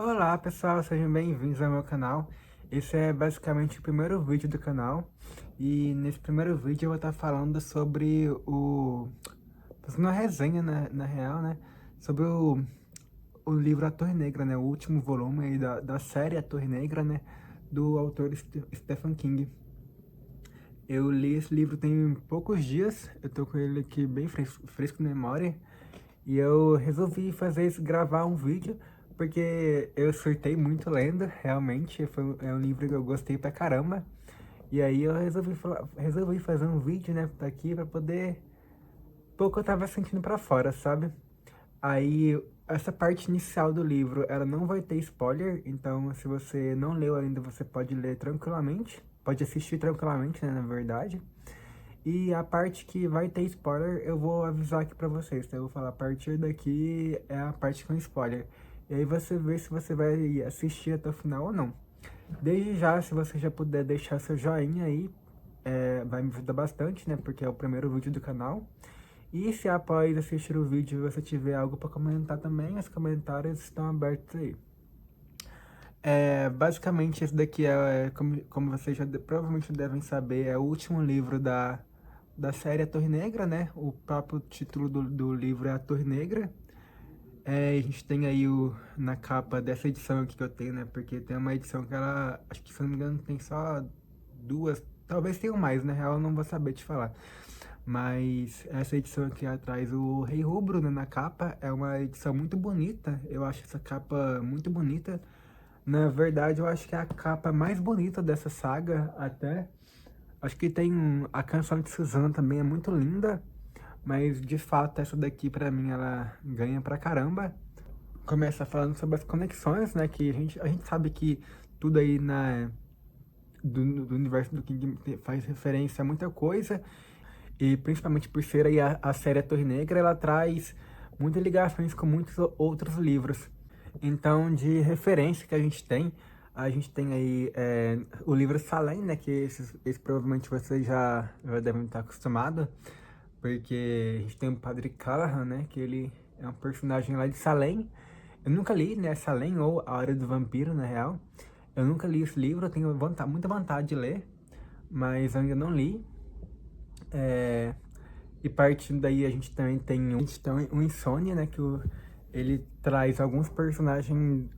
Olá pessoal, sejam bem-vindos ao meu canal. Esse é basicamente o primeiro vídeo do canal e nesse primeiro vídeo eu vou estar falando sobre fazendo uma resenha na real, né? Sobre o livro A Torre Negra, né? O último volume aí da série A Torre Negra, né? Do autor Stephen King. Eu li esse livro tem poucos dias, eu tô com ele aqui bem fresco na memória. E eu resolvi gravar um vídeo, porque eu surtei muito lendo, realmente, é um livro que eu gostei pra caramba. E aí eu resolvi fazer um vídeo, né, aqui pra poder pôr o que eu tava sentindo pra fora, sabe? Aí, essa parte inicial do livro, ela não vai ter spoiler, então se você não leu ainda, você pode ler tranquilamente, pode assistir tranquilamente, né, na verdade. E a parte que vai ter spoiler, eu vou avisar aqui pra vocês, tá? Eu vou falar, a partir daqui é a parte com spoiler. E aí você vê se você vai assistir até o final ou não. Desde já, se você já puder deixar seu joinha aí, vai me ajudar bastante, né? Porque é o primeiro vídeo do canal. E se após assistir o vídeo você tiver algo pra comentar também, os comentários estão abertos aí. Basicamente, esse daqui como vocês provavelmente devem saber, é o último livro da série A Torre Negra, né? O próprio título do livro é A Torre Negra. A gente tem aí na capa dessa edição aqui que eu tenho, né? Porque tem uma edição que ela, acho que se não me engano, tem só duas, talvez tenham mais, na real eu não vou saber te falar. Mas essa edição aqui atrás, o Rei Rubro, né, na capa, é uma edição muito bonita. Eu acho essa capa muito bonita. Na verdade, eu acho que é a capa mais bonita dessa saga, até. Acho que tem a canção de Suzana também, é muito linda. Mas, de fato, essa daqui, pra mim, ela ganha pra caramba. Começa falando sobre as conexões, né? Que a gente sabe que tudo aí do universo do King faz referência a muita coisa. E principalmente por ser aí a série A Torre Negra, ela traz muitas ligações com muitos outros livros. Então, de referência que a gente tem aí o livro Salem, né? Que esse provavelmente vocês já devem estar acostumados, porque a gente tem o Padre Callahan, né? Que ele é um personagem lá de Salem. Eu nunca li, né? Salem ou A Hora do Vampiro, na real. Eu nunca li esse livro, eu tenho muita vontade de ler, mas ainda não li. É, e partindo daí a gente também tem o Insônia, né? Ele traz alguns personagens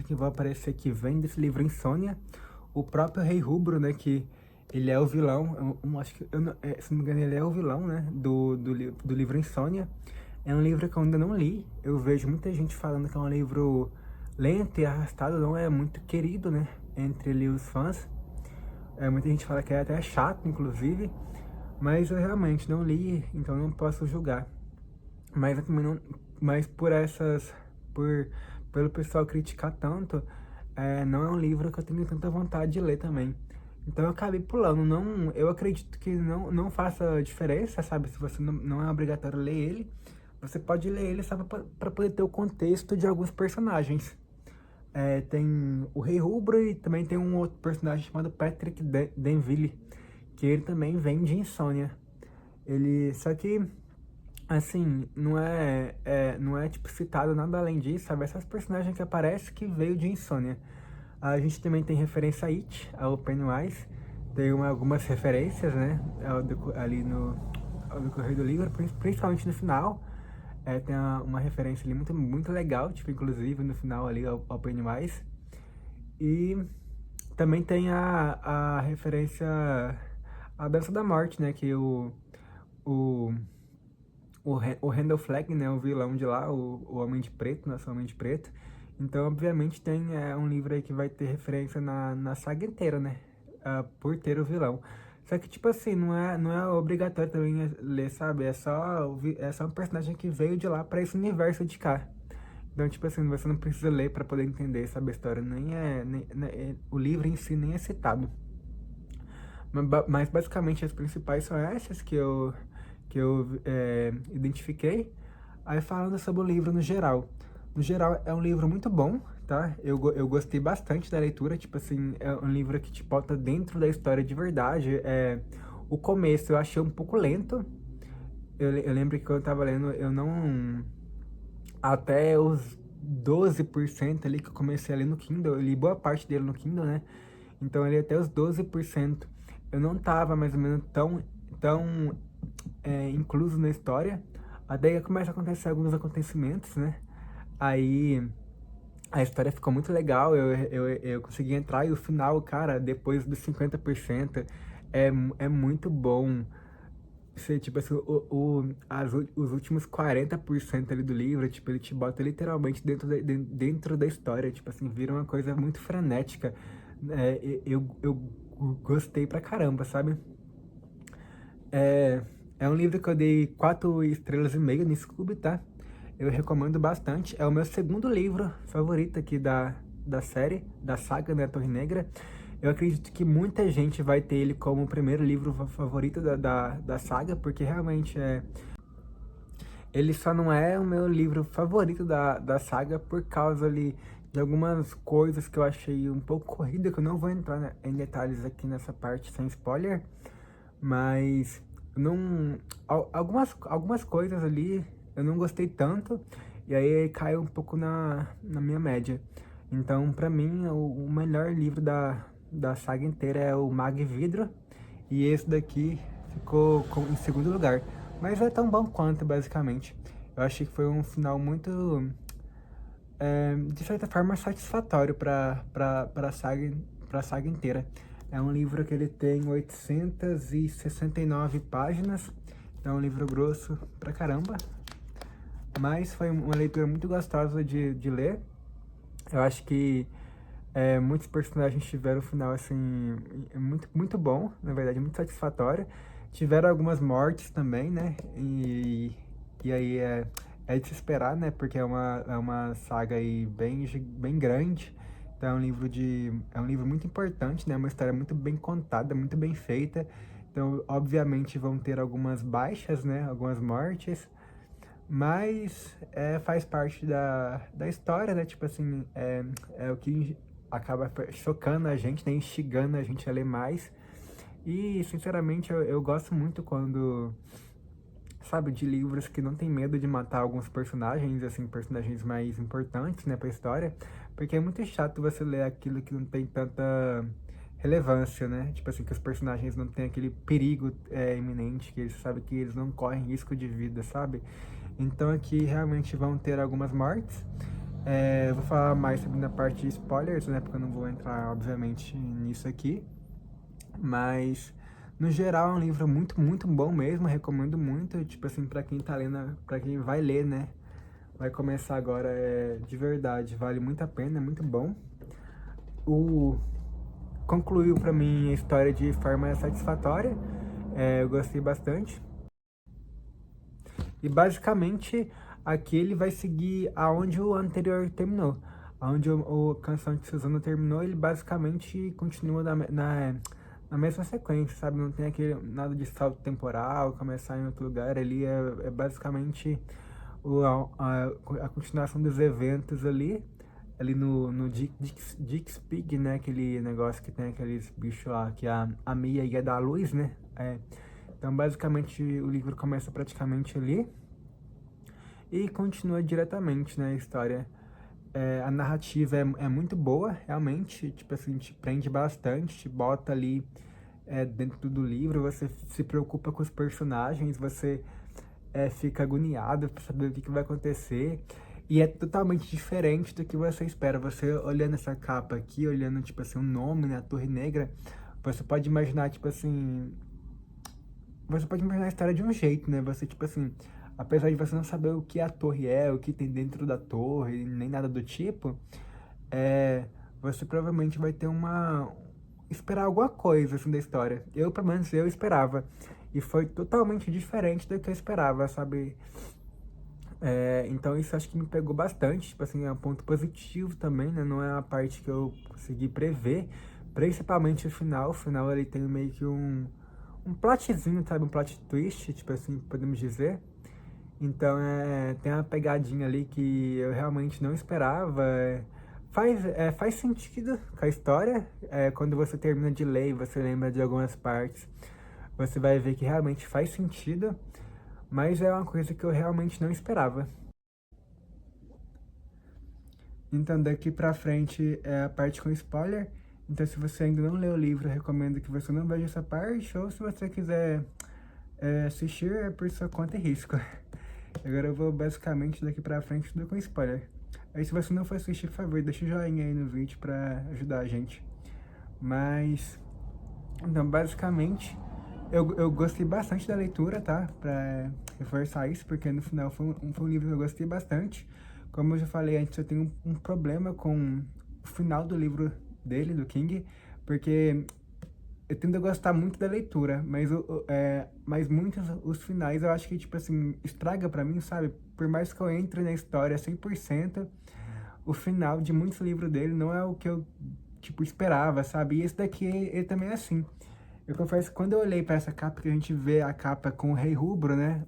que vão aparecer que vêm desse livro Insônia. O próprio Rei Rubro, né? Que ele é o vilão, acho que, se não me engano, ele é o vilão, né? Do livro Insônia. É um livro que eu ainda não li. Eu vejo muita gente falando que é um livro lento e arrastado, não é muito querido, né? Entre ali os fãs. Muita gente fala que é até chato, inclusive. Mas eu realmente não li, então não posso julgar. Mas eu também não. Mas por pelo pessoal criticar tanto, não é um livro que eu tenho tanta vontade de ler também. Então eu acabei pulando. Não, eu acredito que não faça diferença, sabe? Se você não é obrigatório ler ele, você pode ler ele só para poder ter o contexto de alguns personagens. Tem o Rei Rubro e também tem um outro personagem chamado Patrick Denville, que ele também vem de Insônia. Só que, assim, não é tipo citado nada além disso, sabe? Essas personagens que aparecem que veio de Insônia. A gente também tem referência a It, ao Pennywise. Tem algumas referências, né? Ali ao decorrer do livro, principalmente no final. Tem uma referência ali muito, muito legal, tipo, inclusive no final ali ao Pennywise. E também tem a referência à Dança da Morte, né? Que o, o Randall Flagg, né? O vilão de lá, o Homem de Preto, nosso Homem de Preto. Então, obviamente, tem um livro aí que vai ter referência na saga inteira, né? Por ter o vilão. Só que, tipo assim, não é obrigatório também ler, sabe? É só um personagem que veio de lá pra esse universo de cá. Então, tipo assim, você não precisa ler pra poder entender, sabe? A história o livro em si nem é citado. Mas basicamente as principais são essas que eu identifiquei. Aí falando sobre o livro no geral. No geral, é um livro muito bom, tá? Eu gostei bastante da leitura. Tipo assim, é um livro que te bota dentro da história de verdade. O começo eu achei um pouco lento. Eu lembro que quando eu tava lendo, eu não... Até os 12% ali que eu comecei a ler no Kindle. Eu li boa parte dele no Kindle, né? Então ali até os 12%. Eu não tava mais ou menos tão incluso na história. Daí começa a acontecer alguns acontecimentos, né? Aí a história ficou muito legal, eu consegui entrar e o final, cara, depois dos 50%, é muito bom. Você, tipo assim, os últimos 40% ali do livro, tipo, ele te bota literalmente dentro da história, tipo assim, vira uma coisa muito frenética. Eu gostei pra caramba, sabe? É, é um livro que eu dei 4,5 estrelas no Scooby, tá? Eu recomendo bastante. É o meu segundo livro favorito aqui da série, da saga, né, Torre Negra. Eu acredito que muita gente vai ter ele como o primeiro livro favorito da saga, porque realmente ele só não é o meu livro favorito da saga por causa ali de algumas coisas que eu achei um pouco corrida, que eu não vou entrar em detalhes aqui nessa parte sem spoiler, mas não, algumas coisas ali eu não gostei tanto, e aí caiu um pouco na minha média. Então, pra mim, o melhor livro da saga inteira é o Mag Vidro, e esse daqui ficou em segundo lugar. Mas é tão bom quanto, basicamente. Eu achei que foi um final muito, de certa forma, satisfatório pra saga inteira. É um livro que ele tem 869 páginas, então é um livro grosso pra caramba, mas foi uma leitura muito gostosa de ler. Eu acho que muitos personagens tiveram um final, assim, muito bom, na verdade, muito satisfatório. Tiveram algumas mortes também, né? E aí é de se esperar, né? Porque é uma saga aí bem grande. Então é um livro muito importante, né? Uma história muito bem contada, muito bem feita. Então, obviamente, vão ter algumas baixas, né? Algumas mortes. Mas faz parte da história, né? Tipo assim, é o que acaba chocando a gente, né? Instigando a gente a ler mais. E, sinceramente, eu gosto muito quando, sabe, de livros que não tem medo de matar alguns personagens, assim, personagens mais importantes, né, pra história. Porque é muito chato você ler aquilo que não tem tanta relevância, né? Tipo assim, que os personagens não têm aquele perigo iminente, que eles sabem que eles não correm risco de vida, sabe? Então aqui realmente vão ter algumas mortes. Eu vou falar mais sobre na parte de spoilers, né? Porque eu não vou entrar, obviamente, nisso aqui. Mas, no geral, é um livro muito bom mesmo. Recomendo muito. Tipo assim, pra quem tá lendo, pra quem vai ler, né? Vai começar agora, de verdade. Vale muito a pena, é muito bom. Concluiu pra mim a história de forma satisfatória. Eu gostei bastante. E basicamente aqui ele vai seguir aonde o anterior terminou. Aonde o Canção de Suzano terminou, ele basicamente continua na mesma sequência, sabe? Não tem aquele nada de salto temporal, começar em outro lugar. Ali é basicamente a continuação dos eventos ali no Dix-Pig, né? Aquele negócio que tem aqueles bichos lá, que a Mia ia dar luz, né? Então, basicamente, o livro começa praticamente ali e continua diretamente, né, a história. A narrativa é muito boa, realmente, tipo assim, te prende bastante, te bota ali dentro do livro, você se preocupa com os personagens, você fica agoniado pra saber o que vai acontecer. E é totalmente diferente do que você espera. Você olhando essa capa aqui, olhando, tipo assim, o nome, né, a Torre Negra, você pode imaginar, tipo assim, você pode imaginar a história de um jeito, né? Você, tipo assim, apesar de você não saber o que a torre é, o que tem dentro da torre, nem nada do tipo, você provavelmente vai ter esperar alguma coisa, assim, da história. Eu, pelo menos, eu esperava. E foi totalmente diferente do que eu esperava, sabe? Então isso acho que me pegou bastante, tipo assim, é um ponto positivo também, né? Não é a parte que eu consegui prever, principalmente o final ele tem meio que um plotzinho, sabe? Um plot twist, tipo assim, podemos dizer. Então tem uma pegadinha ali que eu realmente não esperava. Faz sentido com a história. Quando você termina de ler e você lembra de algumas partes, você vai ver que realmente faz sentido. Mas é uma coisa que eu realmente não esperava. Então, daqui pra frente é a parte com spoiler. Então, se você ainda não leu o livro, eu recomendo que você não veja essa parte. Ou se você quiser assistir, é por sua conta e risco. Agora eu vou basicamente daqui pra frente tudo com spoiler. Aí se você não for assistir, por favor, deixa o joinha aí no vídeo pra ajudar a gente. Mas, então, basicamente, eu gostei bastante da leitura, tá? Pra reforçar isso, porque no final foi um livro que eu gostei bastante. Como eu já falei antes, eu tenho um problema com o final do livro dele, do King, porque eu tendo a gostar muito da leitura, mas muitos os finais eu acho que, tipo assim, estraga pra mim, sabe? Por mais que eu entre na história 100%, o final de muitos livros dele não é o que eu, tipo, esperava, sabe? E esse daqui, ele também é assim. Eu confesso que quando eu olhei pra essa capa, que a gente vê a capa com o Rei Rubro, né?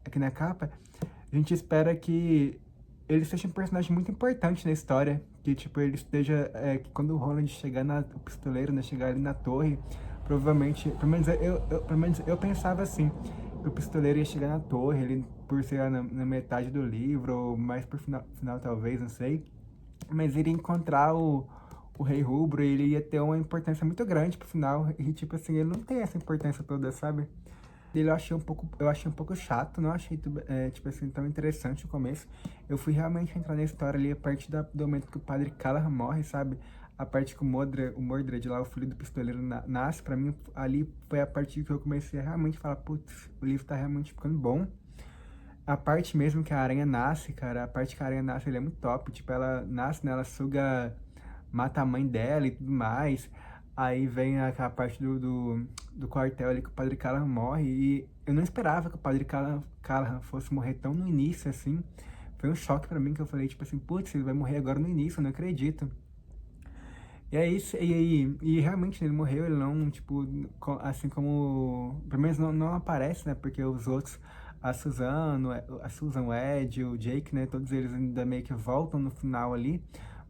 Aqui na capa, a gente espera que ele seja um personagem muito importante na história. Que, tipo, ele esteja... que quando o Roland chegar o pistoleiro, né? Chegar ali na torre, provavelmente... Pelo menos eu pensava assim. Que o pistoleiro ia chegar na torre, ele por ser na metade do livro, ou mais pro final talvez, não sei. Mas ele ia encontrar o Rei Rubro e ele ia ter uma importância muito grande pro final. E, tipo assim, ele não tem essa importância toda, sabe? Ele eu achei um pouco chato, não achei, tipo assim, tão interessante o começo. Eu fui realmente entrar na história ali a partir do momento que o padre Callahan morre, sabe? A parte que o Mordred lá, o filho do pistoleiro, nasce, pra mim, ali foi a parte que eu comecei a realmente falar, putz, o livro tá realmente ficando bom. A parte mesmo que a aranha nasce, cara, a parte que a aranha nasce, ele é muito top. Tipo, ela nasce, né, ela suga, mata a mãe dela e tudo mais. Aí vem aquela parte do quartel ali que o Padre Callahan morre. E eu não esperava que o Padre Callahan fosse morrer tão no início, assim. Foi um choque pra mim, que eu falei, tipo assim, putz, ele vai morrer agora no início, eu não acredito. E é isso, e realmente ele morreu, ele não, tipo, assim como, pelo menos não aparece, né, porque os outros, a Susan, o Ed, o Jake, né, todos eles ainda meio que voltam no final ali,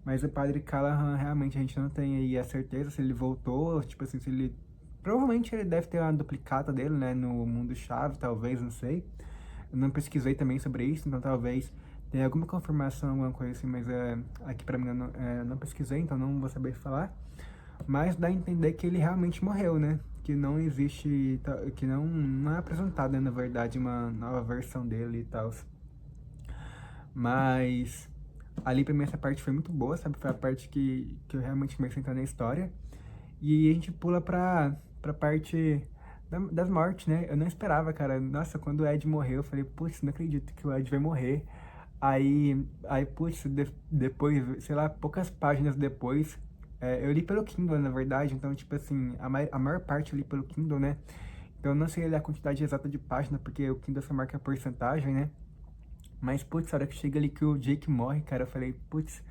mas o Padre Callahan, realmente, a gente não tem aí a certeza se ele voltou, tipo assim, se ele, provavelmente ele deve ter uma duplicata dele, né, no Mundo-Chave, talvez, não sei. Eu não pesquisei também sobre isso, então talvez tenha alguma confirmação, alguma coisa assim, mas aqui pra mim eu não pesquisei, então não vou saber falar. Mas dá a entender que ele realmente morreu, né? Que não existe, que não é apresentado, né, na verdade, uma nova versão dele e tal. Mas ali pra mim essa parte foi muito boa, sabe? Foi a parte que eu realmente comecei a entrar na história. E a gente pula pra parte das mortes, né? Eu não esperava, cara. Nossa, quando o Ed morreu, eu falei, putz, não acredito que o Ed vai morrer. Putz, depois, sei lá, poucas páginas depois, eu li pelo Kindle, na verdade, então, tipo assim, a maior parte eu li pelo Kindle, né? Então, eu não sei a quantidade exata de página, porque o Kindle só marca a porcentagem, né? Mas, putz, a hora que chega ali que o Jake morre, cara, eu falei, putz,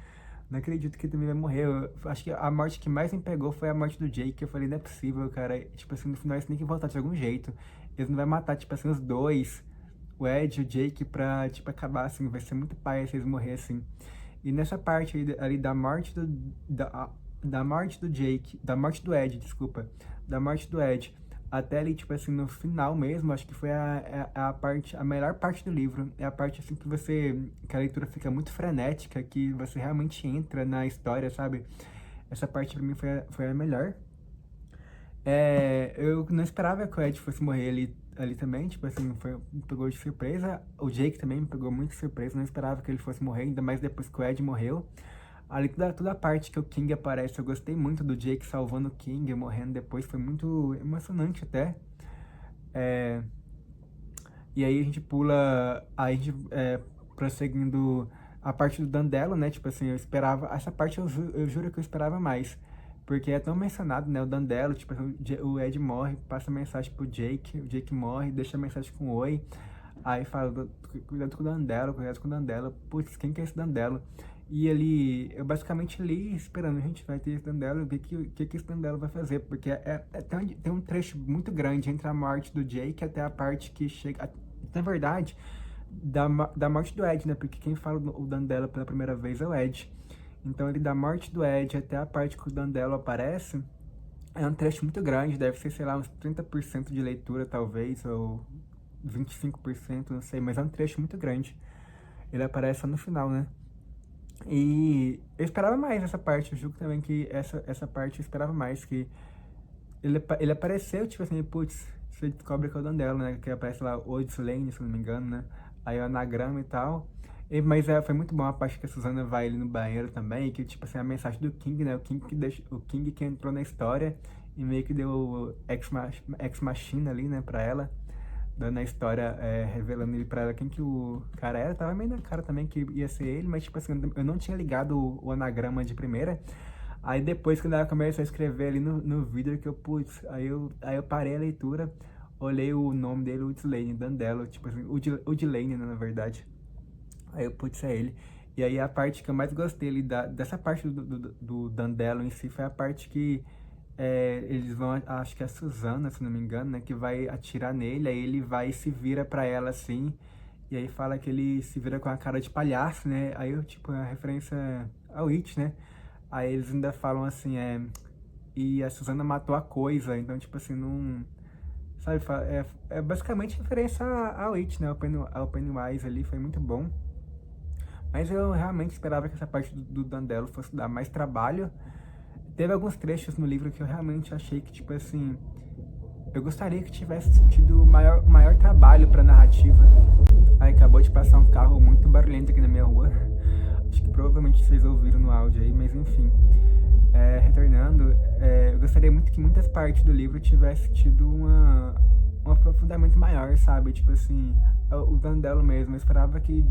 não acredito que ele também vai morrer. Eu acho que a morte que mais me pegou foi a morte do Jake. Eu falei, não é possível, cara. Tipo assim, no final eles têm que voltar de algum jeito. Eles não vão matar, tipo assim, os dois, o Ed e o Jake, pra, tipo, acabar assim. Vai ser muito paia se eles morrerem assim. E nessa parte ali da morte da morte do Jake, da morte do Ed, desculpa, da morte do Ed, até ali, tipo assim, no final mesmo, acho que foi a parte, a melhor parte do livro. É a parte, assim, que a leitura fica muito frenética, que você realmente entra na história, sabe? Essa parte pra mim foi a melhor. Eu não esperava que o Ed fosse morrer ali também, tipo assim, me pegou de surpresa. O Jake também me pegou muito de surpresa, não esperava que ele fosse morrer, ainda mais depois que o Ed morreu. Ali toda a parte que o King aparece, eu gostei muito do Jake salvando o King, morrendo depois, foi muito emocionante até. É, e aí a gente pula, aí a gente prosseguindo a parte do Dandelo, né? Tipo assim, eu esperava, essa parte eu juro que eu esperava mais. Porque é tão mencionado, né? O Dandelo, tipo assim, o Ed morre, passa mensagem pro Jake, o Jake morre, deixa mensagem com o Oi. Aí fala, cuidado com o Dandelo, cuidado com o Dandelo. Putz, quem que é esse Dandelo? E ele, eu basicamente li esperando, a gente vai ter esse Dandelo, o que esse Dandelo vai fazer, porque tem um trecho muito grande entre a morte do Jake até a parte que chega, na verdade, da morte do Ed, né, porque quem fala o Dandelo pela primeira vez é o Ed. Então ele da morte do Ed até a parte que o Dandelo aparece, é um trecho muito grande, deve ser, sei lá, uns 30% de leitura talvez, ou 25%, não sei, mas é um trecho muito grande. Ele aparece só no final, né? E eu esperava mais essa parte, eu julgo também que essa parte eu esperava mais, que ele apareceu, tipo assim, putz, você descobre que é o Dandelo, né? Que aparece lá Old Lane, se não me engano, né? Aí o anagrama e tal. Mas foi muito bom a parte que a Susana vai ali no banheiro também, que tipo assim, a mensagem do King, né? O King que entrou na história e meio que deu o Ex Machina ali, né, pra ela, dando a história, revelando ele pra ela quem que o cara era. Tava meio na cara também que ia ser ele, mas tipo assim, eu não tinha ligado o anagrama de primeira. Aí depois, quando ela começou a escrever ali no vídeo, que eu, putz, aí eu parei a leitura, olhei o nome dele, Woodlane, Dandelo, tipo assim, Woodlane, né, na verdade. Aí eu, putz, é ele. E aí a parte que eu mais gostei ali, dessa parte do Dandelo em si, foi a parte que eles vão, acho que é a Susana, se não me engano, né, que vai atirar nele, aí ele vai e se vira pra ela assim, e aí fala que ele se vira com a cara de palhaço, né, aí eu, tipo, é a referência ao It, né, aí eles ainda falam assim, e a Susana matou a coisa, então, tipo assim, não, sabe, é basicamente referência ao It, né, ao Pennywise ali, foi muito bom. Mas eu realmente esperava que essa parte do Dandelo fosse dar mais trabalho. Teve alguns trechos no livro que eu realmente achei que, tipo assim, eu gostaria que tivesse tido maior trabalho pra narrativa. Aí acabou de passar um carro muito barulhento aqui na minha rua. Acho que provavelmente vocês ouviram no áudio aí, mas enfim. Retornando, eu gostaria muito que muitas partes do livro tivesse tido um aprofundamento maior, sabe? Tipo assim, o Dandelo mesmo. Eu esperava que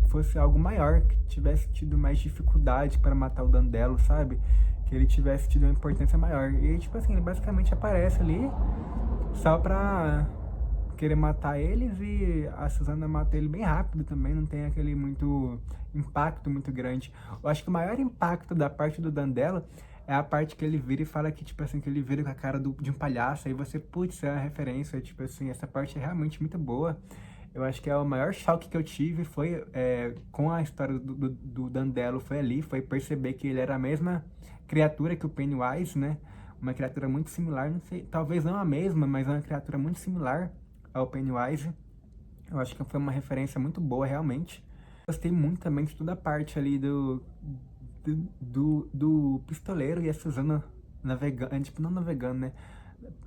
fosse algo maior, que tivesse tido mais dificuldade para matar o Dandelo, sabe? Que ele tivesse tido uma importância maior. E, tipo assim, ele basicamente aparece ali só pra querer matar eles, e a Susana mata ele bem rápido também, não tem aquele muito impacto muito grande. Eu acho que o maior impacto da parte do Dandelo é a parte que ele vira e fala que, tipo assim, que ele vira com a cara de um palhaço, aí você, putz, é a referência, tipo assim, essa parte é realmente muito boa. Eu acho que é o maior choque que eu tive foi com a história do Dandelo, foi ali, foi perceber que ele era a mesma criatura que o Pennywise, né? Uma criatura muito similar, não sei, talvez não a mesma, mas uma criatura muito similar ao Pennywise. Eu acho que foi uma referência muito boa, realmente. Gostei muito também de toda a parte ali do pistoleiro e a Susana navegando, tipo, não navegando, né?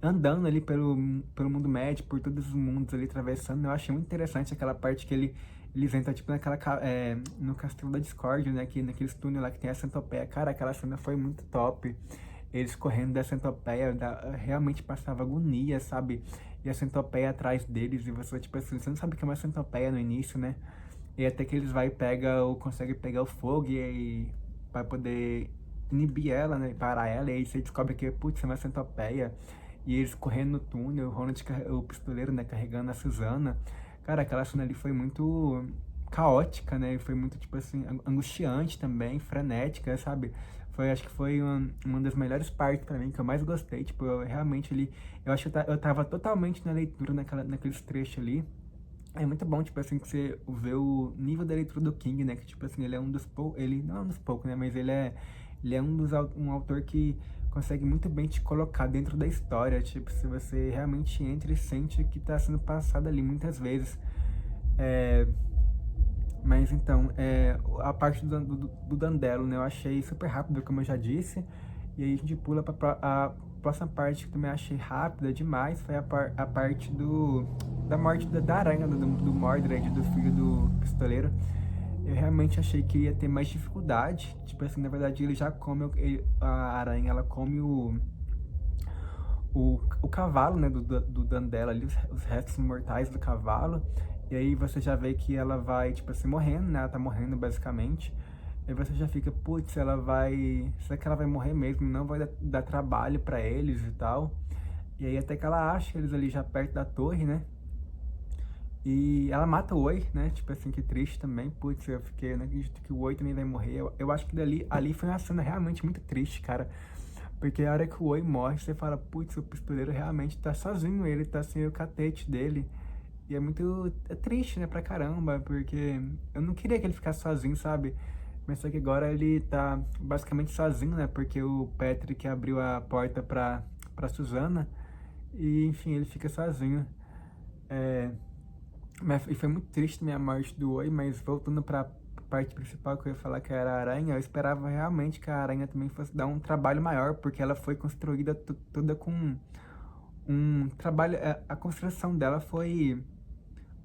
Andando ali pelo mundo médio, por todos os mundos ali, atravessando. Eu achei muito interessante aquela parte que eles entram, tipo, no Castelo da Discord, né? Naqueles túnel lá que tem a centopeia. Cara, aquela cena foi muito top. Eles correndo da centopeia, realmente passava agonia, sabe? E a centopeia atrás deles, e você, tipo assim, você não sabe o que é uma centopeia no início, né? E até que eles vai e consegue pegar o fogo e aí vai poder inibir ela, né? Parar ela, e aí você descobre que, putz, é uma centopeia. E eles correndo no túnel, o Ronald, o pistoleiro, né, carregando a Susana. Cara, aquela cena ali foi muito caótica, né? E foi muito, tipo assim, angustiante também, frenética, sabe? Acho que foi uma das melhores partes pra mim, que eu mais gostei. Tipo, eu realmente ali, eu acho que eu tava totalmente na leitura naqueles trechos ali. É muito bom, tipo assim, que você vê o nível da leitura do King, né? Que, tipo assim, ele é um dos poucos, ele não é um dos poucos, né? Mas ele é um autor que consegue muito bem te colocar dentro da história. Tipo, se você realmente entra e sente que tá sendo passado ali muitas vezes. É, mas então, a parte do Dandelo, né? Eu achei super rápido, como eu já disse. E aí a gente pula pra a próxima parte que eu também achei rápida demais. Foi a parte da morte da aranha, do Mordred, do filho do pistoleiro. Eu realmente achei que ia ter mais dificuldade. Tipo assim, na verdade ele já come, a aranha, ela come o cavalo, né, do Dandela ali, os restos mortais do cavalo. E aí você já vê que ela vai, tipo assim, morrendo, né? Ela tá morrendo basicamente. Aí você já fica, putz, ela vai. Será que ela vai morrer mesmo? Não vai dar trabalho pra eles e tal. E aí até que ela acha eles ali já perto da torre, né? E ela mata o Oi, né? Tipo assim, que triste também. Putz, eu não acredito que o Oi também vai morrer. Eu acho que ali foi uma cena realmente muito triste, cara. Porque a hora que o Oi morre, você fala, putz, o pistoleiro realmente tá sozinho, ele tá sem o catete dele. E é triste, né, pra caramba, porque eu não queria que ele ficasse sozinho, sabe? Mas só que agora ele tá basicamente sozinho, né? Porque o Patrick abriu a porta pra Susana. E enfim, ele fica sozinho. E foi muito triste minha morte do Oi, mas voltando parte principal que eu ia falar que era a aranha, eu esperava realmente que a aranha também fosse dar um trabalho maior, porque ela foi construída toda com um trabalho. A construção dela foi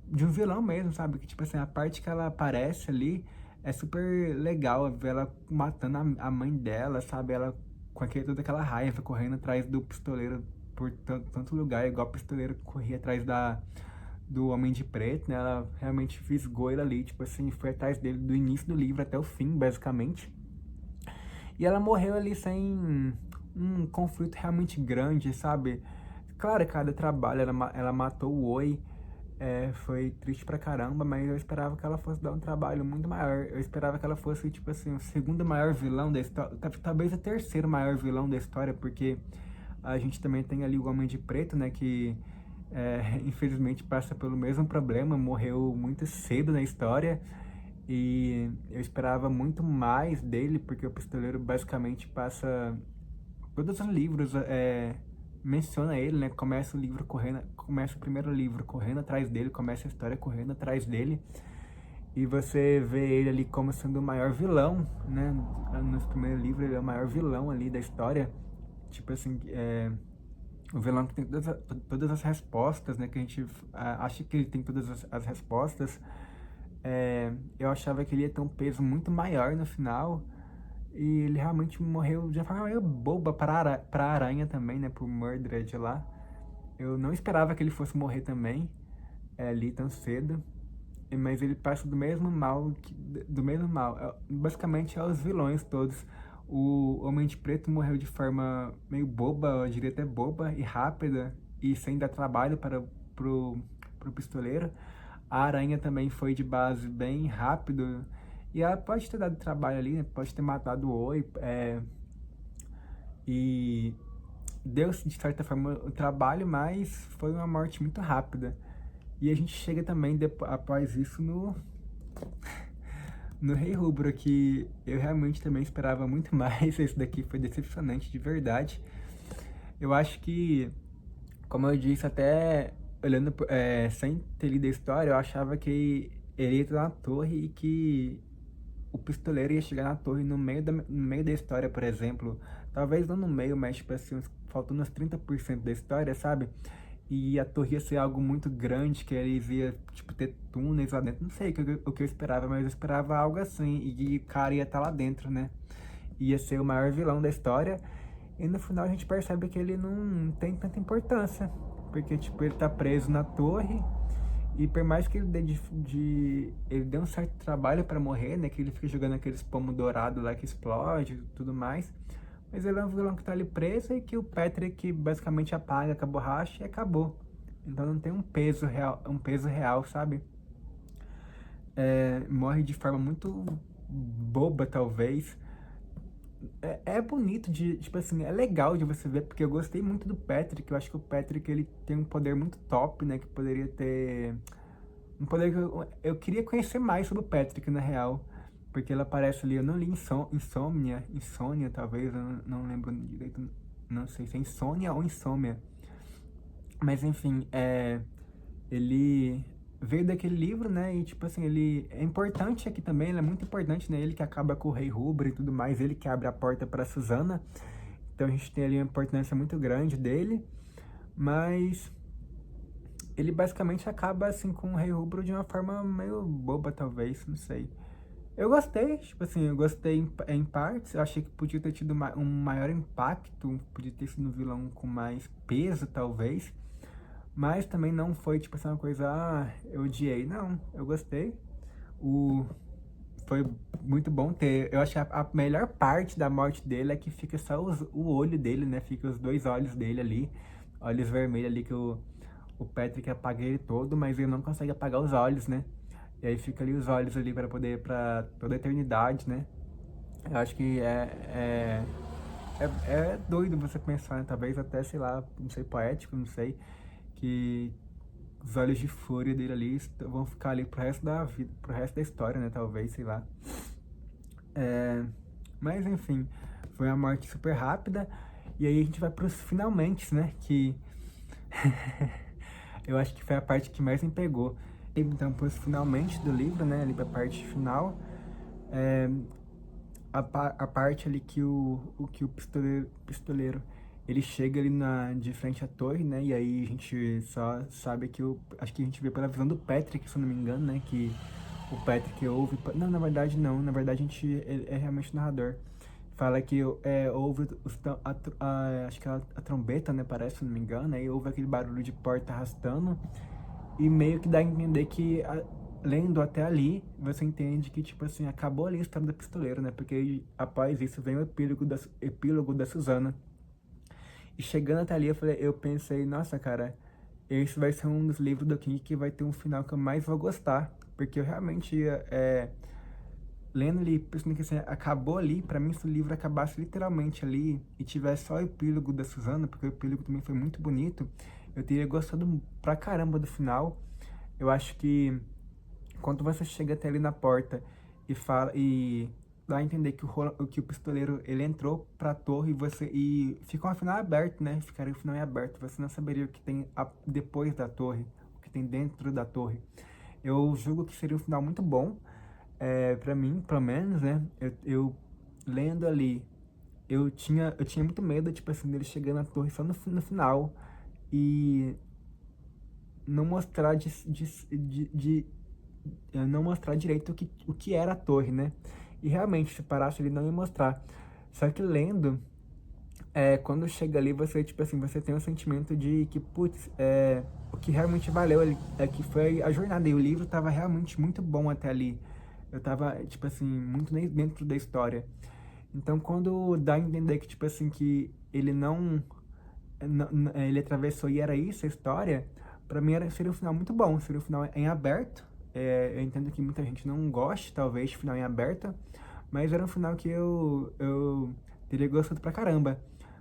de um vilão mesmo, sabe? Que tipo assim, a parte que ela aparece ali é super legal ver ela matando a mãe dela, sabe? Ela com toda aquela raiva correndo atrás do pistoleiro por tanto lugar, igual o pistoleiro corria atrás do Homem de Preto, né? Ela realmente fisgou ele ali, tipo assim, foi atrás dele do início do livro até o fim, basicamente. E ela morreu ali sem um conflito realmente grande, sabe? Claro, cada trabalho, ela matou o Oi, foi triste pra caramba, mas eu esperava que ela fosse dar um trabalho muito maior. Eu esperava que ela fosse, tipo assim, o segundo maior vilão da história, talvez o terceiro maior vilão da história, porque a gente também tem ali o Homem de Preto, né, que infelizmente passa pelo mesmo problema, morreu muito cedo na história, e eu esperava muito mais dele, porque o pistoleiro basicamente passa todos os livros menciona ele, né? Começa o livro correndo, começa o primeiro livro correndo atrás dele, começa a história correndo atrás dele. E você vê ele ali como sendo o maior vilão, né? Nos primeiros livros ele é o maior vilão ali da história. Tipo assim, o vilão que tem todas as respostas, né? Que a gente acha que ele tem todas as respostas. Eu achava que ele ia ter um peso muito maior no final. E ele realmente morreu de uma forma meio boba pra aranha também, né? Pro Mordred lá. Eu não esperava que ele fosse morrer também, ali tão cedo. Mas ele passa do mesmo mal, do mesmo mal. Basicamente é os vilões todos. O Homem de Preto morreu de forma meio boba, eu diria até boba e rápida, e sem dar trabalho pro pistoleiro. A aranha também foi de base bem rápido. E ela pode ter dado trabalho ali, né? Pode ter matado o Oi. E deu, de certa forma, o trabalho, mas foi uma morte muito rápida. E a gente chega também, após isso, no Rei Rubro, que eu realmente também esperava muito mais. Esse daqui foi decepcionante, de verdade. Eu acho que, como eu disse, até olhando, sem ter lido a história, eu achava que ele ia entrar na torre e que o pistoleiro ia chegar na torre no meio da história, por exemplo. Talvez não no meio, mas tipo assim, faltando uns 30% da história, sabe? E a torre ia ser algo muito grande, que eles iam, tipo, ter túneis lá dentro. Não sei o que eu esperava, mas eu esperava algo assim. E o cara ia estar lá dentro, né? Ia ser o maior vilão da história. E no final a gente percebe que ele não tem tanta importância. Porque, tipo, ele tá preso na torre. E por mais que ele dê um certo trabalho pra morrer, né? Que ele fica jogando aqueles pomos dourados lá que explode e tudo mais. Mas ele é um vilão que tá ali preso e que o Patrick basicamente apaga com a borracha e acabou. Então não tem um peso real, sabe? Morre de forma muito boba, talvez. É bonito tipo assim, é legal de você ver, porque eu gostei muito do Patrick. Eu acho que o Patrick, ele tem um poder muito top, né? Que poderia ter... Um poder que eu queria conhecer mais sobre o Patrick, na real. Porque ele aparece ali, eu não li Insônia, talvez, eu não lembro direito, não sei se é Insônia ou Insônia. Mas enfim, ele veio daquele livro, né, e tipo assim, ele é importante aqui também, ele é muito importante, né, ele que acaba com o Rei Rubro e tudo mais, ele que abre a porta pra Susana. Então a gente tem ali uma importância muito grande dele, mas ele basicamente acaba assim com o Rei Rubro de uma forma meio boba, talvez, não sei. Eu gostei, tipo assim, eu gostei em partes. Eu achei que podia ter tido um maior impacto, podia ter sido um vilão com mais peso, talvez. Mas também não foi, tipo assim, uma coisa, eu odiei. Não, eu gostei. Foi muito bom ter. Eu acho que a melhor parte da morte dele é que fica só o olho dele, né? Fica os dois olhos dele ali, olhos vermelhos ali, que o Patrick apaga ele todo, mas ele não consegue apagar os olhos, né? E aí fica ali os olhos ali pra toda a eternidade, né? Eu acho que é doido você pensar, né? Talvez até, sei lá, não sei, poético, não sei, que os olhos de fúria dele ali vão ficar ali pro resto da vida, pro resto da história, né? Talvez, sei lá. Mas enfim, foi uma morte super rápida. E aí a gente vai pros finalmente, né? Que eu acho que foi a parte que mais me pegou. Então, pros finalmente do livro, né? Ali pra parte final. a parte ali que o pistoleiro ele chega ali de frente à torre, né? E aí a gente só sabe acho que a gente vê pela visão do Patrick, se eu não me engano, né? Que o Patrick ouve. Não, na verdade não. Na verdade é realmente o narrador. Fala que ouve acho que a trombeta, né? Parece, se eu não me engano. Aí ouve aquele barulho de porta arrastando. E meio que dá a entender que, lendo até ali, você entende que, tipo assim, acabou ali a história do pistoleiro, né? Porque após isso vem o epílogo da Susana. E chegando até ali, eu pensei, nossa, cara, esse vai ser um dos livros do King que vai ter um final que eu mais vou gostar. Porque eu realmente, lendo ali, pensando que assim, acabou ali, pra mim, se o livro acabasse literalmente ali e tivesse só o epílogo da Susana, porque o epílogo também foi muito bonito, eu teria gostado pra caramba do final. Eu acho que quando você chega até ali na porta e fala e dá a entender que o pistoleiro ele entrou pra torre e fica um final aberto, né? Ficaria o final em aberto. Você não saberia o que tem depois da torre, o que tem dentro da torre. Eu julgo que seria um final muito bom, pra mim, pelo menos, né? Eu lendo ali, eu tinha muito medo, tipo assim, dele chegando na torre só no final e não mostrar não mostrar direito o que era a torre, né? E realmente, se parasse ele não ia mostrar. Só que lendo, quando chega ali, você, tipo assim, você tem um sentimento de que, putz, o que realmente valeu é que foi a jornada. E o livro tava realmente muito bom até ali. Eu tava, tipo assim, muito dentro da história. Então, quando dá a entender que, tipo assim, que ele ele atravessou e era isso a história, pra mim seria um final muito bom, seria um final em aberto. Eu entendo que muita gente não goste, talvez, de final em aberto, mas era um final que eu teria gostado pra caramba.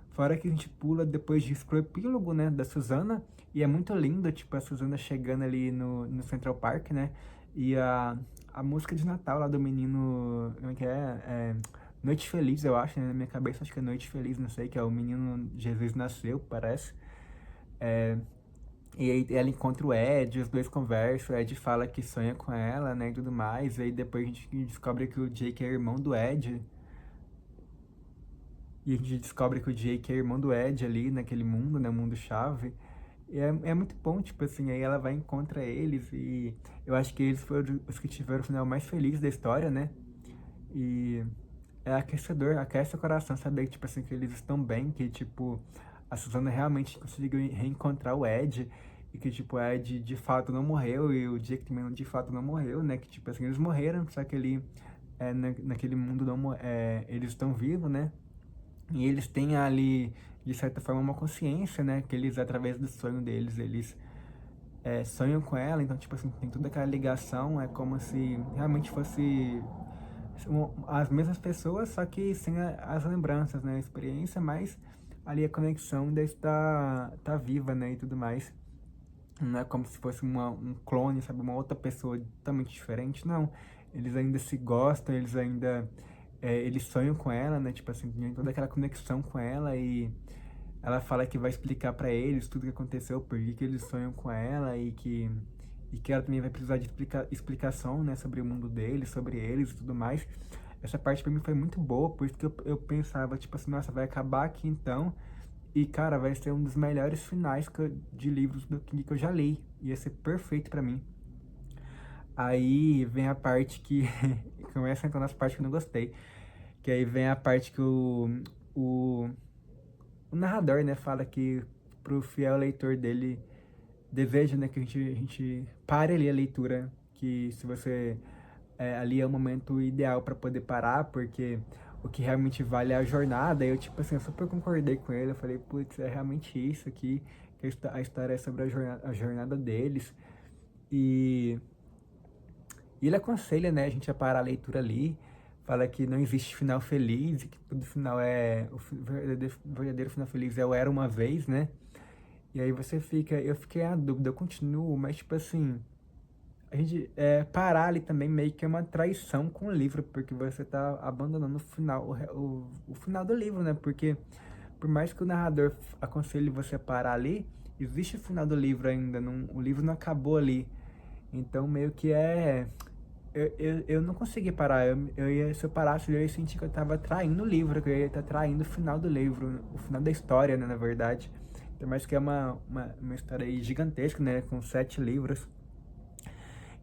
Fora que a gente pula depois disso pro epílogo, né, da Susana, e é muito lindo, tipo, a Susana chegando ali no Central Park, né, e a música de Natal lá do menino, como é que é? Noite Feliz, eu acho, né? Na minha cabeça acho que é Noite Feliz, não sei, que é o menino Jesus nasceu, parece. E aí ela encontra o Ed, os dois conversam, o Ed fala que sonha com ela, né, e tudo mais. E aí depois a gente descobre que o Jake é irmão do Ed. E a gente descobre que o Jake é irmão do Ed ali, naquele mundo, né, mundo chave. E é muito bom, tipo assim, aí ela vai e encontra eles e eu acho que eles foram os que tiveram o final mais feliz da história, né? E é aquecedor, aquece o coração saber que, tipo assim, que eles estão bem, que, tipo, a Susana realmente conseguiu reencontrar o Ed, e que, tipo, o Ed de fato não morreu, e o Jake também de fato não morreu, né? Que, tipo assim, eles morreram, só que ele, naquele mundo não, eles estão vivos, né? E eles têm ali, de certa forma, uma consciência, né? Que eles, através do sonho deles, eles sonham com ela, então, tipo assim, tem toda aquela ligação, é como se realmente fosse as mesmas pessoas, só que sem as lembranças, né? A experiência, mas ali a conexão ainda tá viva, né? E tudo mais. Não é como se fosse um clone, sabe? Uma outra pessoa totalmente diferente, não. Eles ainda se gostam, eles ainda... eles sonham com ela, né? Tipo assim, tem toda aquela conexão com ela e ela fala que vai explicar pra eles tudo que aconteceu, por que eles sonham com ela e que ela também vai precisar de explicação, né, sobre o mundo deles, sobre eles e tudo mais. Essa parte pra mim foi muito boa, por isso que eu pensava, tipo assim, nossa, vai acabar aqui então. E, cara, vai ser um dos melhores finais de livros do King que eu já li. Ia ser perfeito pra mim. Aí vem a parte que começa então nas partes que eu não gostei. Que aí vem a parte que o, o narrador, né, fala que pro fiel leitor dele deseja, né, que a gente pare ali a leitura, que se você ali é o momento ideal para poder parar, porque o que realmente vale é a jornada. E eu, tipo assim, eu super concordei com ele, eu falei, putz, é realmente isso aqui, que a história é sobre a jornada deles. E, e ele aconselha, né, a gente a parar a leitura ali, fala que não existe final feliz, e que todo final verdadeiro final feliz é o era uma vez, né? E aí eu fiquei na dúvida, eu continuo, mas tipo assim, a gente parar ali também meio que é uma traição com o livro, porque você tá abandonando o final, o final do livro, né? Porque por mais que o narrador aconselhe você a parar ali, existe o final do livro ainda, o livro não acabou ali. Então meio que eu não consegui parar. Se eu parasse, eu ia sentir que eu tava traindo o livro, que eu ia estar traindo o final do livro, o final da história, né, na verdade. Então, mais que é uma história aí gigantesca, né, com 7 livros.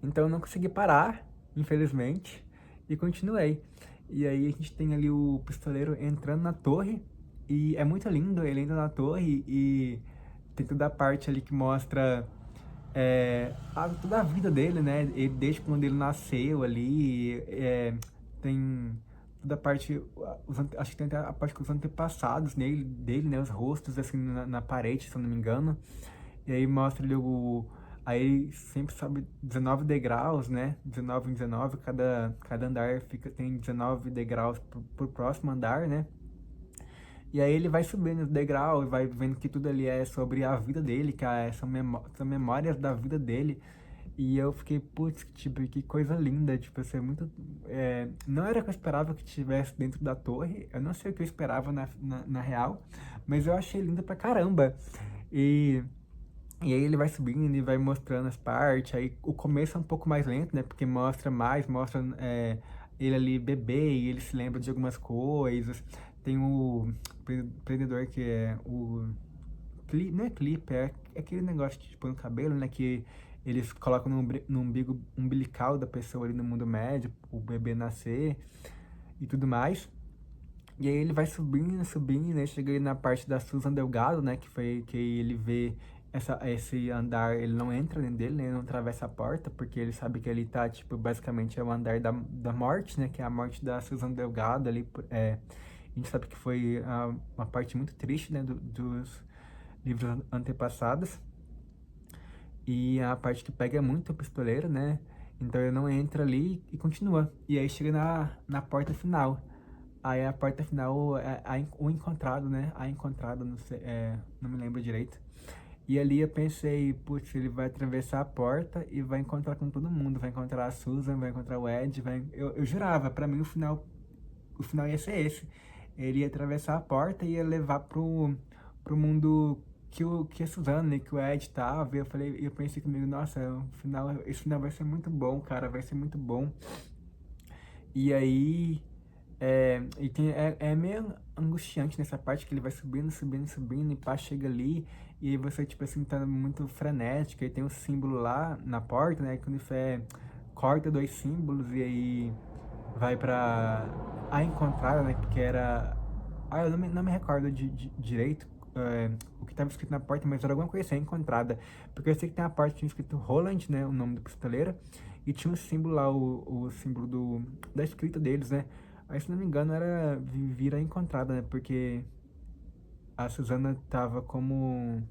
Então eu não consegui parar, infelizmente, e continuei. E aí a gente tem ali o pistoleiro entrando na torre, e é muito lindo, ele entra na torre e tem toda a parte ali que mostra toda a vida dele, né? Ele, desde quando ele nasceu ali, tem toda a parte, acho que tem até a parte com os antepassados dele, né? Os rostos assim na parede, se eu não me engano. E aí mostra ali aí sempre sobe 19 degraus, né? 19 em 19, cada andar tem 19 degraus pro próximo andar, né? E aí ele vai subindo os degraus, vai vendo que tudo ali é sobre a vida dele, são memórias da vida dele. E eu fiquei, putz, tipo, que coisa linda, tipo, assim, muito... não era o que eu esperava que estivesse dentro da torre, eu não sei o que eu esperava na real, mas eu achei lindo pra caramba. E, e aí ele vai subindo e vai mostrando as partes, aí o começo é um pouco mais lento, né, porque mostra ele ali bebê e ele se lembra de algumas coisas. Tem o prendedor que é o não é clipe, é aquele negócio de pôr no cabelo, né? Que eles colocam no umbigo umbilical da pessoa ali no mundo médio, o bebê nascer e tudo mais. E aí ele vai subindo, subindo, né? Chega aí na parte da Susan Delgado, né? Que foi que ele vê esse andar, ele não entra dentro dele, né? Ele não atravessa a porta, porque ele sabe que ele tá, tipo, basicamente é o andar da morte, né? Que é a morte da Susan Delgado ali. A gente sabe que foi uma parte muito triste, né? Dos livros antepassados. E a parte que pega muito o pistoleiro, né? Então ele não entra ali e continua. E aí chega na porta final. Aí a porta final é o encontrado, né? A encontrada, não sei, não me lembro direito. E ali eu pensei, putz, ele vai atravessar a porta e vai encontrar com todo mundo. Vai encontrar a Susan, vai encontrar o Ed. Eu jurava, pra mim o final ia ser esse. Ele ia atravessar a porta e ia levar pro mundo que a Suzana e que o Ed tava. E eu pensei comigo, nossa, esse final vai ser muito bom, cara, vai ser muito bom. E aí, é meio angustiante nessa parte que ele vai subindo, subindo, subindo, e pá, chega ali, e aí você, tipo assim, tá muito frenético, e tem um símbolo lá na porta, né, quando ele corta 2 símbolos, e aí vai pra a encontrada, né, porque era... eu não me recordo direito o que estava escrito na porta, mas era alguma coisa assim, a encontrada, porque eu sei que tem a parte que tinha escrito Roland, né, o nome do pistoleiro, e tinha um símbolo lá, o símbolo da escrita deles, né. Aí, se não me engano, era Vira Encontrada, né? Porque a Susana tava como...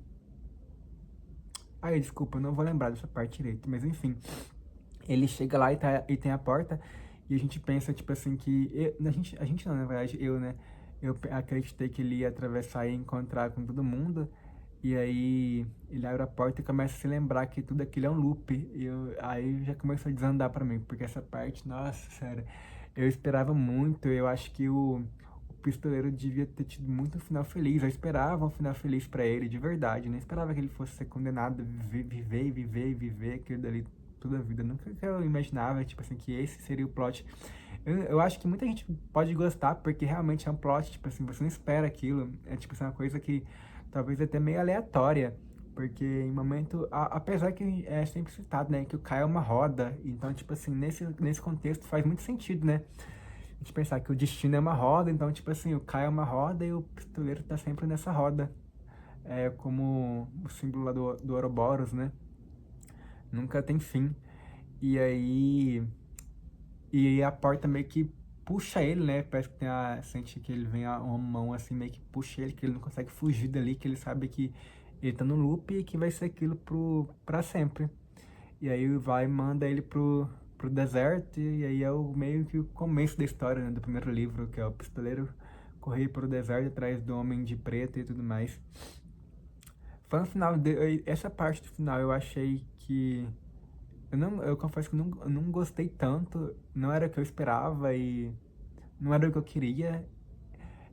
Ai, desculpa, eu não vou lembrar dessa parte direito. Mas, enfim, ele chega lá e tem a porta. E a gente pensa, tipo assim, que... a gente não, na verdade, eu, né? Eu acreditei que ele ia atravessar e encontrar com todo mundo. E aí ele abre a porta e começa a se lembrar que tudo aquilo é um loop. Aí já começou a desandar pra mim, porque essa parte, nossa, sério, eu esperava muito. Eu acho que o pistoleiro devia ter tido muito final feliz. Eu esperava um final feliz pra ele, de verdade. Eu não esperava que ele fosse ser condenado a viver e viver e viver aquilo dali toda a vida. Nunca que eu imaginava, tipo assim, que esse seria o plot. Eu acho que muita gente pode gostar, porque realmente é um plot, tipo assim, você não espera aquilo. É tipo assim, uma coisa que talvez até meio aleatória, porque em momento, apesar que é sempre citado, né, que o Kai é uma roda, então, tipo assim, nesse contexto faz muito sentido, né, a gente pensar que o destino é uma roda, então, tipo assim, o Kai é uma roda e o pistoleiro tá sempre nessa roda, como o símbolo lá do Ouroboros, né, nunca tem fim, e aí, a porta meio que puxa ele, né? Parece que sente que ele vem uma mão assim, meio que puxa ele, que ele não consegue fugir dali, que ele sabe que ele tá no loop e que vai ser aquilo pra sempre. E aí vai e manda ele pro deserto, e aí é meio que o começo da história, né? Do primeiro livro, que é o pistoleiro correr pro deserto atrás do homem de preto e tudo mais. Foi no final, essa parte do final eu achei que eu confesso que eu não gostei tanto, não era o que eu esperava e não era o que eu queria.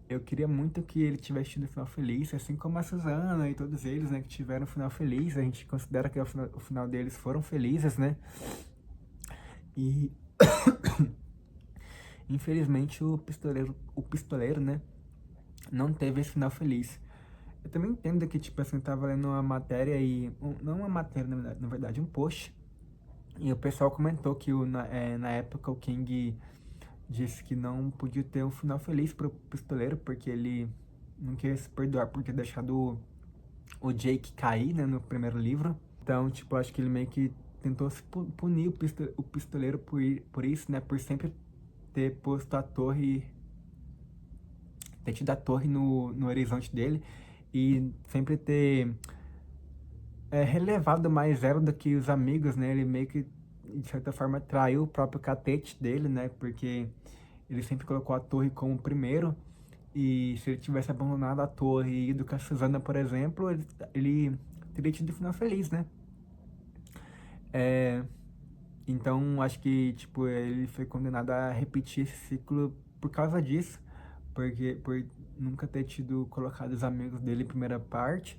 Eu queria muito que ele tivesse tido um final feliz, assim como a Susana e todos eles, né, que tiveram um final feliz. A gente considera que o final deles foram felizes, né? E Infelizmente o pistoleiro, né, não teve esse final feliz. Eu também entendo que, tipo assim, eu tava lendo uma matéria e... não uma matéria, na verdade, um post. E o pessoal comentou que na época o King disse que não podia ter um final feliz pro pistoleiro, porque ele não queria se perdoar por ter deixado o Jake cair, né, no primeiro livro. Então, tipo, acho que ele meio que tentou se punir o pistoleiro por isso, né, por sempre ter posto a torre, ter tido a torre no horizonte dele e sempre ter relevado mais ela do que os amigos, né, ele meio que, de certa forma, traiu o próprio catete dele, né, porque ele sempre colocou a torre como primeiro. E se ele tivesse abandonado a torre e ido com a Susana, por exemplo, ele teria tido um final feliz, né? É, então, acho que, tipo, ele foi condenado a repetir esse ciclo por causa disso. Porque, por nunca ter tido colocado os amigos dele em primeira parte.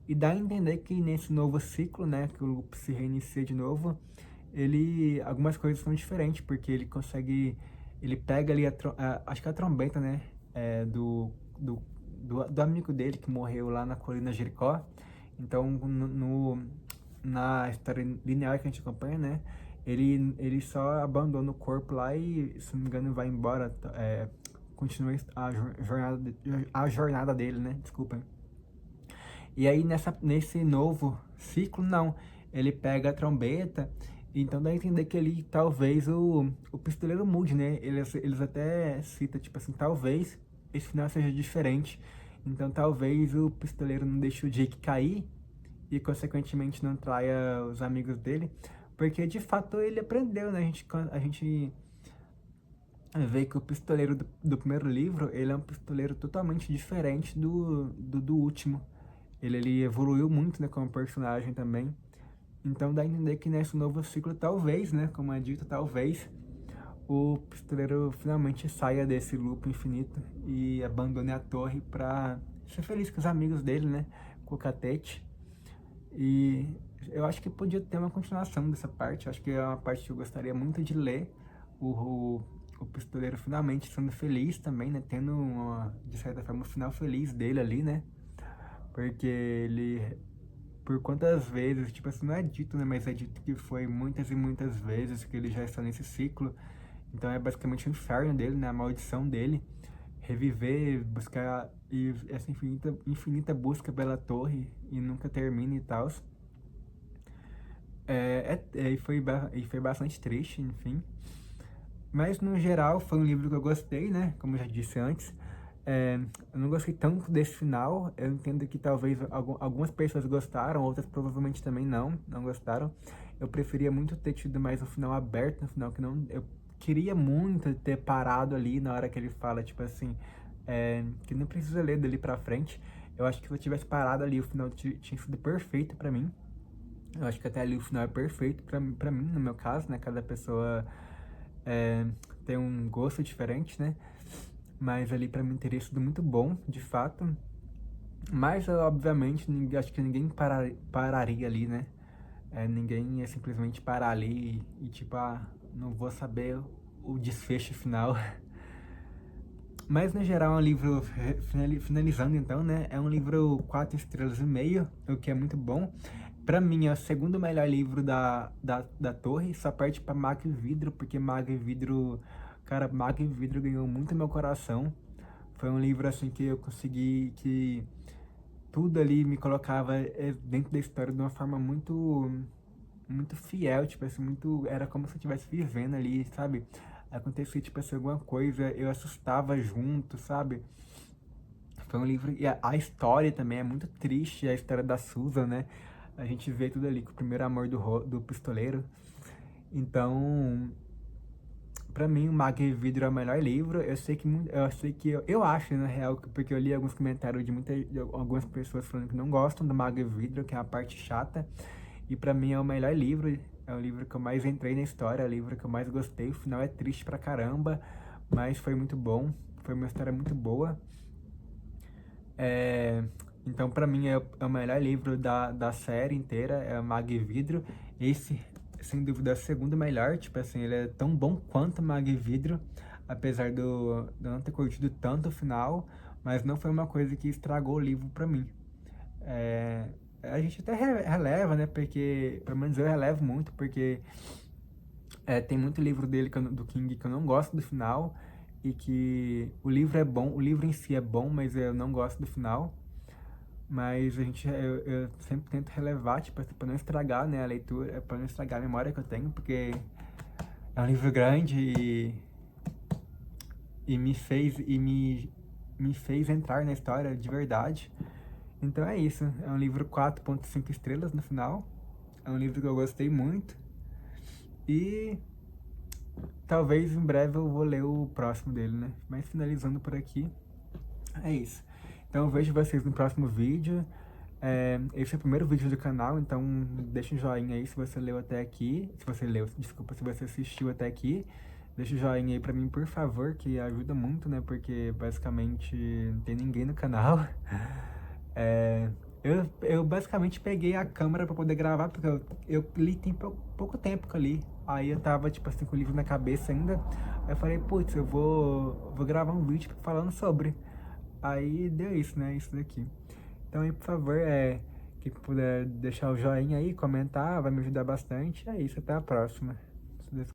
E dá a entender que nesse novo ciclo, né, que o loop se reinicia de novo, algumas coisas são diferentes, porque ele consegue, ele pega ali acho que a trombeta, né, do, do amigo dele que morreu lá na colina Jericó. Então, na história linear que a gente acompanha, né, ele só abandona o corpo lá e, se não me engano, vai embora, continua a jornada dele, né, desculpa. E aí nesse novo ciclo, não. Ele pega a trombeta, então dá a entender que ele talvez o pistoleiro mude, né? Eles até citam, tipo assim, talvez esse final seja diferente. Então talvez o pistoleiro não deixe o Jake cair e consequentemente não traia os amigos dele. Porque de fato ele aprendeu, né? A gente vê que o pistoleiro do primeiro livro, ele é um pistoleiro totalmente diferente do último. Ele evoluiu muito, né, como personagem também. Então dá a entender que nesse novo ciclo, talvez, né, como é dito, talvez o pistoleiro finalmente saia desse loop infinito e abandone a torre pra ser feliz com os amigos dele, né, com o Catete. E eu acho que podia ter uma continuação dessa parte. Eu acho que é uma parte que eu gostaria muito de ler. O, o pistoleiro finalmente sendo feliz também, né, tendo de certa forma, um final feliz dele ali, né. Porque ele, por quantas vezes, tipo assim, não é dito, né, mas é dito que foi muitas e muitas vezes que ele já está nesse ciclo. Então é basicamente o inferno dele, né, a maldição dele. Reviver, buscar, e essa infinita busca pela torre e nunca termina e tal. E foi bastante triste, enfim. Mas no geral foi um livro que eu gostei, né? Como eu já disse antes. Eu não gostei tanto desse final. Eu entendo que talvez algumas pessoas gostaram, outras provavelmente também não gostaram. Eu preferia muito ter tido mais um final aberto, um final que não. Eu queria muito ter parado ali na hora que ele fala, tipo assim, que não precisa ler dali pra frente. Eu acho que se eu tivesse parado ali, o final tinha sido perfeito pra mim. Eu acho que até ali o final é perfeito pra mim, no meu caso, né? Cada pessoa é, tem um gosto diferente, né? Mas ali pra mim teria sido muito bom, de fato. Mas, obviamente, acho que ninguém pararia ali, né? Ninguém ia simplesmente parar ali e tipo, não vou saber o desfecho final. Mas, no geral, é um livro, finalizando então, né? É um livro 4 estrelas e meio, o que é muito bom. Pra mim, é o segundo melhor livro da Torre, só perde pra Mago e Vidro, porque Mago e Vidro... Cara, Mago e Vidro ganhou muito meu coração. Foi um livro, assim, que eu consegui, que tudo ali me colocava dentro da história de uma forma muito fiel, tipo assim, era como se eu estivesse vivendo ali, sabe? Acontecia, tipo assim, alguma coisa, eu assustava junto, sabe? Foi um livro, e a história também é muito triste, a história da Susan, né? A gente vê tudo ali com o primeiro amor do pistoleiro. Então, pra mim, o Mago e Vidro é o melhor livro. Eu acho, na real, porque eu li alguns comentários de algumas pessoas falando que não gostam do Mago e Vidro, que é a parte chata. E pra mim é o melhor livro, é o livro que eu mais entrei na história, é o livro que eu mais gostei. O final é triste pra caramba, mas foi muito bom, foi uma história muito boa. Então pra mim é o melhor livro da série inteira, é o Mago e Vidro. Esse sem dúvida, a segunda melhor. Tipo assim, ele é tão bom quanto Mago e Vidro, apesar de eu não ter curtido tanto o final, mas não foi uma coisa que estragou o livro pra mim. É, a gente até releva, né? Porque, pelo menos eu relevo muito, porque tem muito livro dele, do King, que eu não gosto do final, e que o livro é bom, o livro em si é bom, mas eu não gosto do final. Mas eu sempre tento relevar, tipo, assim, pra não estragar, né, a leitura, pra não estragar a memória que eu tenho, porque é um livro grande e me fez entrar na história de verdade. Então é isso, é um livro 4,5 estrelas no final, é um livro que eu gostei muito e talvez em breve eu vou ler o próximo dele, né? Mas finalizando por aqui, é isso. Então eu vejo vocês no próximo vídeo. Esse é o primeiro vídeo do canal, então deixa um joinha aí se você leu até aqui. Se você leu, desculpa, se você assistiu até aqui. Deixa o joinha aí pra mim, por favor, que ajuda muito, né? Porque basicamente não tem ninguém no canal. É, eu basicamente peguei a câmera pra poder gravar, porque eu li tem pouco tempo que eu li. Aí eu tava, tipo assim, com o livro na cabeça ainda. Aí eu falei, putz, eu vou gravar um vídeo falando sobre. Aí deu isso, né? Isso daqui. Então aí, por favor, quem puder deixar o joinha aí, comentar, vai me ajudar bastante. É isso, até a próxima.